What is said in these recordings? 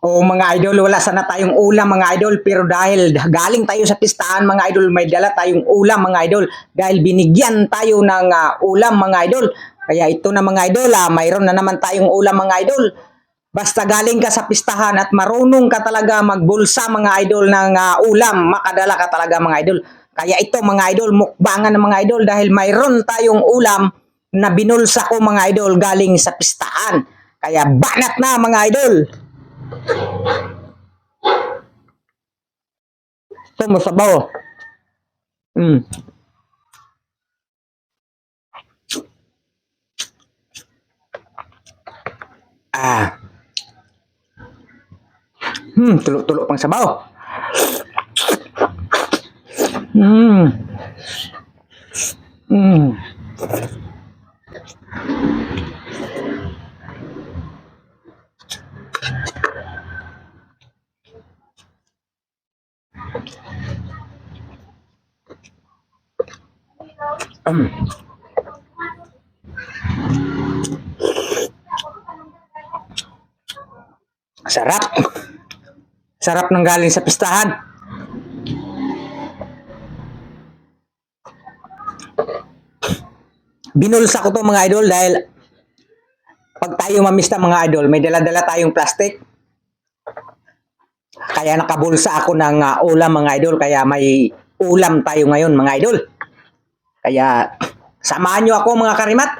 O mga idol, wala sana tayong ulam mga idol, pero dahil galing tayo sa pistahan mga idol, may dala tayong ulam mga idol, dahil binigyan tayo ng ulam mga idol. Kaya ito na mga idol, mayroon na naman tayong ulam mga idol. Basta galing ka sa pistahan at marunong ka talaga magbulsa mga idol ng ulam, makadala ka talaga mga idol. Kaya ito mga idol, mukbangan ng mga idol dahil mayroon tayong ulam na binulsa ko mga idol galing sa pistahan. Kaya banat na mga idol. Ito masabaw. Tulok-tulok pang sabaw. Sarap. Sarap ng galing sa pistahan. Binulsa ko to mga idol dahil pag tayo mamista mga idol, may dala-dala tayong plastic. Kaya nakabulsa ako ng ulam mga idol, kaya may ulam tayo ngayon mga idol. Kaya samahan nyo ako mga karimat.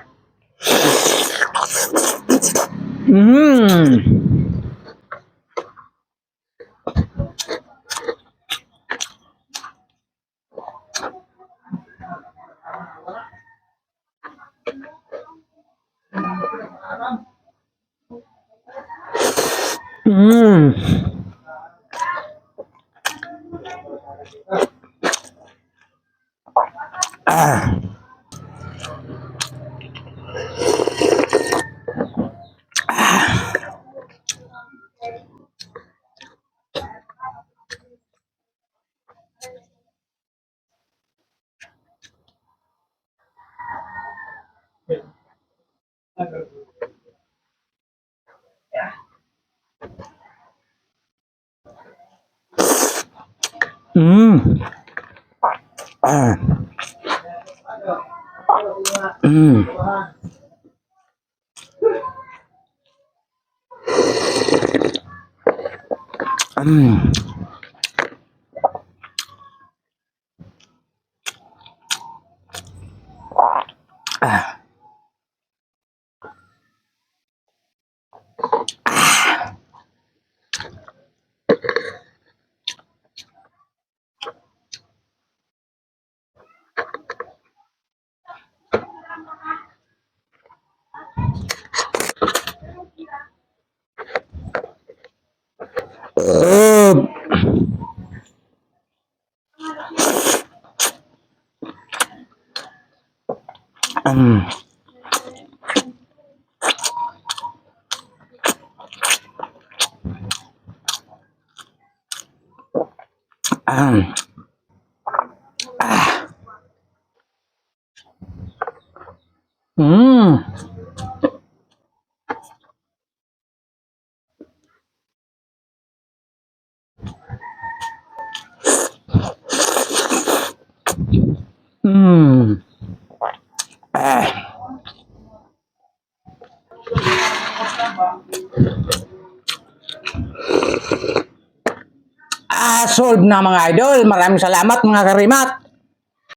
Solve na mga idol. Maraming salamat mga karimat.